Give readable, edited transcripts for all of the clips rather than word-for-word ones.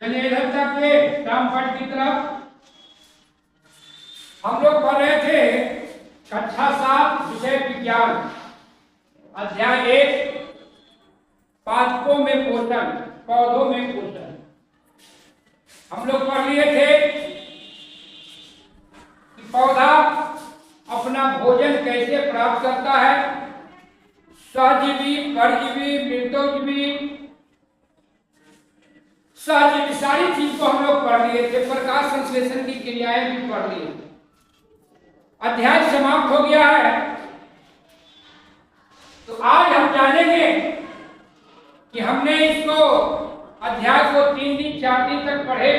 चलिए इधर तक के रामपाठ की तरफ हम लोग पढ़ रहे थे कक्षा 7 विषय विज्ञान अध्याय 1 पादपों में पोषण पौधों में पोषण। हम लोग पढ़ लिए थे कि पौधा अपना भोजन कैसे प्राप्त करता है, सहजीवी, परजीवी, मृतोजीवी, सहजीवी, सारी चीज को हम लोग पढ़ लिए थे। प्रकाश संश्लेषण की क्रियाएं भी पढ़ लिए। अध्याय समाप्त हो गया है, तो आज हम जानेंगे कि हमने इसको अध्याय को 3 दिन 4 दिन तक पढ़े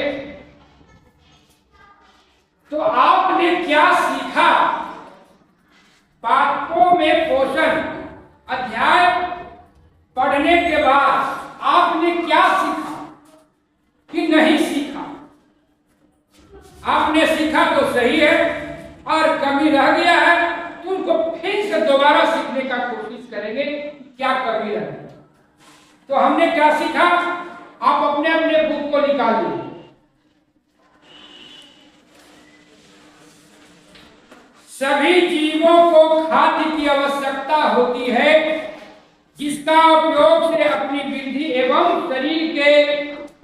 तो आपने क्या सीखा। पादपों में पोषण अध्याय पढ़ने के बाद आपने क्या सीखा कि नहीं सीखा। आपने सीखा तो सही है, और कमी रह गया है तो उनको फिर से दोबारा सीखने का कोशिश करेंगे क्या कमी रह गई। तो हमने क्या सीखा, आप अपने अपने बुक को निकालिए। सभी जीवों को खाद्य की आवश्यकता होती है, जिसका उपयोग से अपनी वृद्धि एवं शरीर के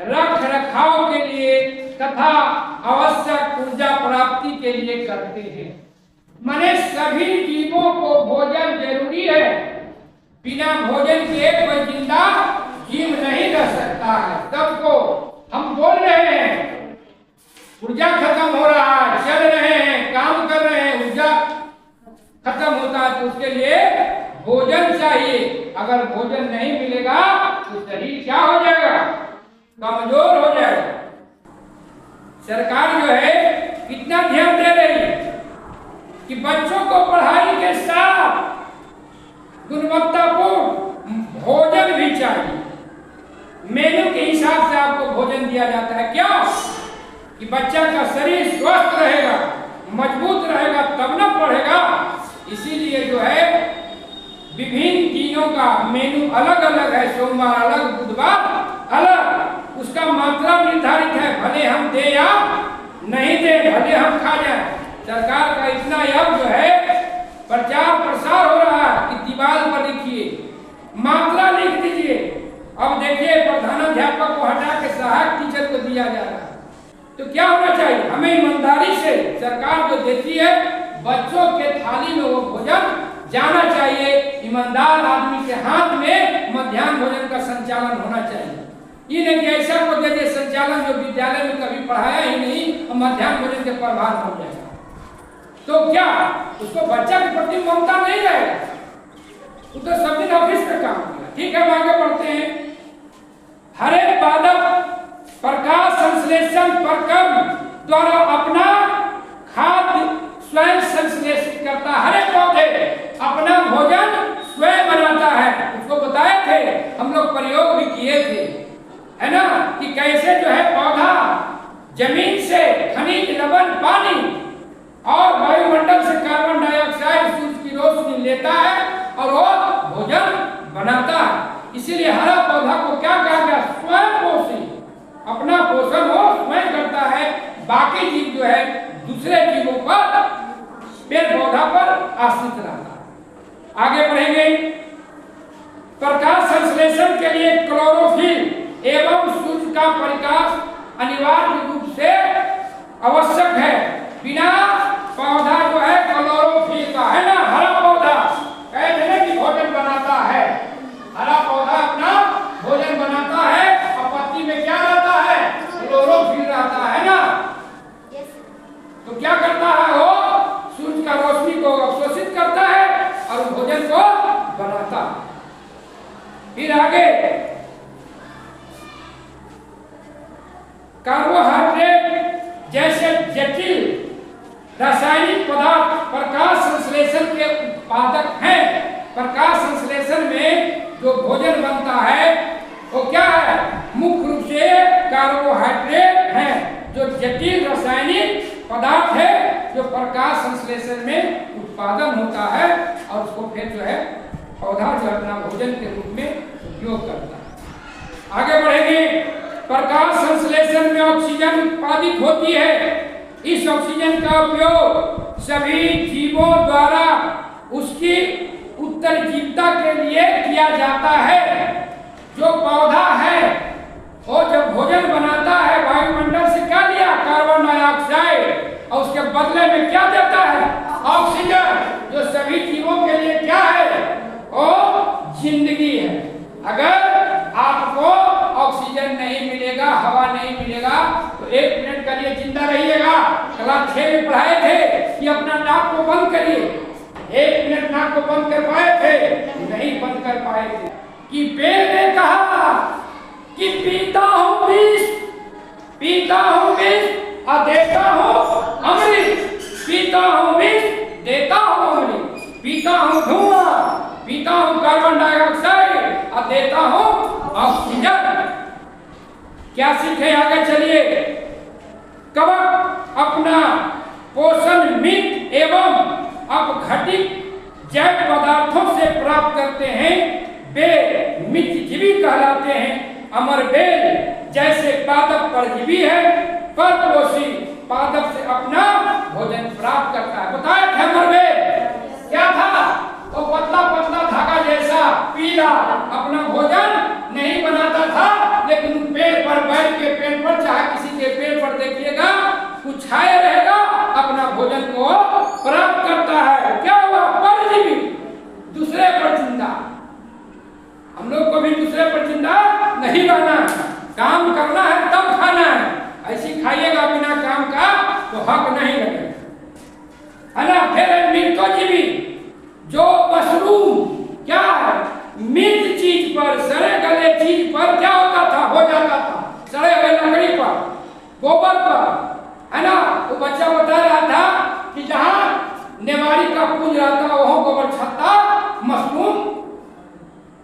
रख रखाव के लिए तथा आवश्यक ऊर्जा प्राप्ति के लिए करते हैं। माने सभी जीवों को भोजन जरूरी है। बिना भोजन के कोई जिंदा जीव नहीं रह सकता है। सबको हम बोल रहे हैं, ऊर्जा खत्म हो रहा है, चल रहे हैं, काम कर रहे हैं, ऊर्जा खत्म होता है तो उसके लिए भोजन चाहिए। अगर भोजन नहीं मिलेगा तो शरीर क्या हो जाएगा, कमजोर हो जाएगा। सरकार जो है कितना ध्यान दे रही है कि बच्चों को पढ़ाई के साथ गुणवत्तापूर्ण भोजन भी चाहिए। मेनू के हिसाब से आपको भोजन दिया जाता है। क्यों? कि बच्चा का शरीर स्वस्थ रहेगा, मजबूत रहेगा, तब न पढ़ेगा। इसीलिए जो है विभिन्न दिनों का मेनू अलग अलग है। सोमवार अलग, बुधवार अलग, उसका मात्रा निर्धारित है। भले हम दे या नहीं दे, भले हम खा जाए। सरकार का इतना अब जो है प्रचार प्रसार हो रहा है कि दीवार पर लिखिए, मात्रा लिख दीजिए। अब देखिए प्रधानाध्यापक को हटा के सहायक टीचर को दिया जा रहा है। तो क्या होना चाहिए, हमें ईमानदारी से सरकार जो देती है बच्चों के थाली में वो भोजन जाना चाहिए। ईमानदार आदमी के हाथ में मध्याह्न भोजन का संचालन होना चाहिए। ये नहीं कि ऐसा को दे दे संचालन जो विद्यालय में कभी पढ़ाया ही नहीं और मध्याह्न भोजन के प्रभाव हो जाएगा। तो क्या उसको बच्चा के प्रति ममता नहीं रहेगा, वो तो सब दिन ऑफिस में काम किया। ठीक है, हम आगे बढ़ते हैं। हर एक पादप प्रकाश संश्लेषण प्रक्रम द्वारा अपना खाद्य स्वयं संश्लेषित करता है। हर एक पौधे अपना भोजन स्वयं बनाता है। उसको बताए थे, हम लोग प्रयोग भी किए थे, है ना, कि कैसे जो है पौधा जमीन से खनिज, लवण, पानी और वायुमंडल से कार्बन डाइऑक्साइड, सूरज की रोशनी लेता है और वो भोजन बनाता है। इसीलिए हरा पौधा को क्या कहा गया, स्वयं पोषी। अपना पोषण वो स्वयं करता है। बाकी जीव जो है दूसरे जीवों पर, पेड़ पौधा पर आश्रित रहता है। आगे बढ़ेंगे। प्रकाश संश्लेषण के लिए क्लोरोफिल एवं सूर्य का प्रकाश अनिवार्य रूप से आवश्यक है। बिना पौधा जो है क्लोरोफिल का, है ना, हरा पौधा कहते हैं कि भोजन बनाता है। हरा पौधा अपना भोजन बनाता है और पत्ती में क्या रहता है, क्लोरोफिल रहता है ना। तो क्या करता है वो, सूर्य का रोशनी को अवशोषित करता है और भोजन को बनाता है। फिर आगे कार्बोहाइड्रेट जैसे जटिल रासायनिक पदार्थ प्रकाश संश्लेषण के उत्पादक हैं। प्रकाश संश्लेषण में जो भोजन बनता है वो क्या है, मुख्य रूप से कार्बोहाइड्रेट हैं, जो जटिल रासायनिक पदार्थ है जो प्रकाश संश्लेषण में उत्पादन होता है और उसको फिर जो है पौधा जो अपना भोजन के रूप में उपयोग करता है। आगे बढ़ेंगे। प्रकाश संश्लेषण में ऑक्सीजन उत्पादित होती है। इस ऑक्सीजन का उपयोग सभी जीवों द्वारा उसकी उत्तरजीविता के लिए किया जाता है। जो पौधा है वो जब भोजन बनाता है वायुमंडल से क्या लिया, कार्बन डाइऑक्साइड, और उसके बदले में क्या देता है, ऑक्सीजन, जो सभी जीवों के लिए क्या है, वो जिंदगी है। अगर आपको ऑक्सीजन नहीं मिलेगा, हवा नहीं मिलेगा, तो 1 मिनट के लिए जिंदा रहिएगा। क्लास 6 में पढ़ाए थे कि अपना नाक को बंद करिए, 1 मिनट नाक को बंद कर पाए थे, नहीं बंद कर पाए थे। कि पेड़ ने कहा कि पीता हूं विष, पीता हूं विष और देता हूं अमृत, पीता हूं विष, देता हूं अमृत, पीता हूं धुआं, पीता हूं कार्बन डाइऑक्साइड और देता हूं ऑक्सीजन। क्या सीखे, आगे चलिए। कवक अपना पोषण मित एवं अपघटित जैव पदार्थों से प्राप्त करते हैं। वे मितजीवी कहलाते हैं। अमर बेल जैसे पादप परजीवी है, परपोषी पादप से अपना भोजन प्राप्त करता है। बताया था अमर बेल क्या था, वो पतला पतला धागा जैसा पीला अपना भोजन नहीं बनाता था, लेकिन पेड़ पर बैठ के, पेड़ पर चाहे किसी के पेड़ पर देखिएगा कुछ छाया रहेगा, अपना भोजन को प्राप्त करता है। क्या हुआ, परजीवी, दूसरे पर जिंदा। हम लोग को भी दूसरे पर जिंदा नहीं रहना, काम करना है तब खाना है। ऐसी खाइएगा बिना काम का तो हक नहीं लगेगा, है ना। फिर मिर्तोजीवी, जो मशरूम क्या है, मिर्च चीज पर, सड़े गले चीज पर क्या होता था, हो जाता था, सड़े हुए लकड़ी पर, गोबर पर, है ना। वो बच्चा बता रहा था कि जहां नेवारी का पुंज रहता वहां गोबर छत्ता मशरूम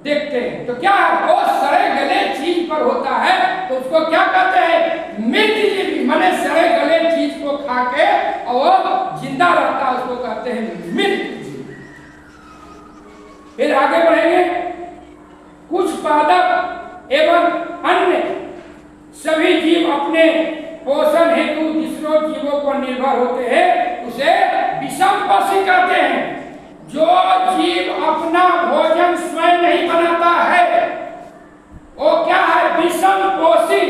देखते हैं। तो क्या है, वो सड़े गले चीज पर होता है, तो उसको क्या कहते हैं, मिर्तजीवी, माने सड़े गले चीज को खा के और जिंदा रहता है, उसको कहते हैं मिर्तजीवी। फिर आगे बढ़ेंगे। कुछ पादप एवं अन्य सभी जीव अपने पोषण हेतु दूसरों जीवों पर निर्भर होते हैं, उसे विषमपोषी कहते हैं। जो जीव अपना भोजन स्वयं नहीं बनाता है वो क्या है, विषमपोषी।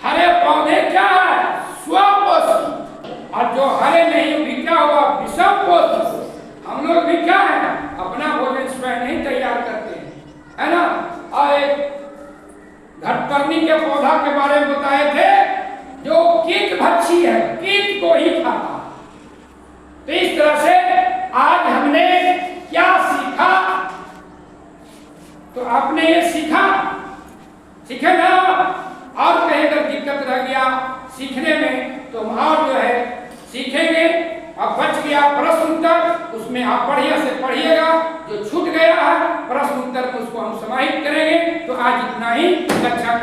हरे पौधे क्या है, स्वपोषी, और जो हरे नहीं भी क्या हुआ, विषमपोषी। हम लोग भी क्या है, अपना भोजन स्वयं नहीं तैयार करते हैं, है ना। और एक घटपर्णी के पौधा के बारे में बताए थे, जो कीट भक्षी है, कीट को ही खाता। तो इस तरह से आज हमने क्या सीखा, तो आपने ये सीखा, सीखे ना। और कहीं अगर दिक्कत रह गया सीखने में तो हम और जो है सीखेंगे। अब बच गया प्रश्न उत्तर, उसमें आप बढ़िया से पढ़िएगा। जो छूट गया है प्रश्न उत्तर, उसको हम समाहित करेंगे। तो आज इतना ही, कक्षा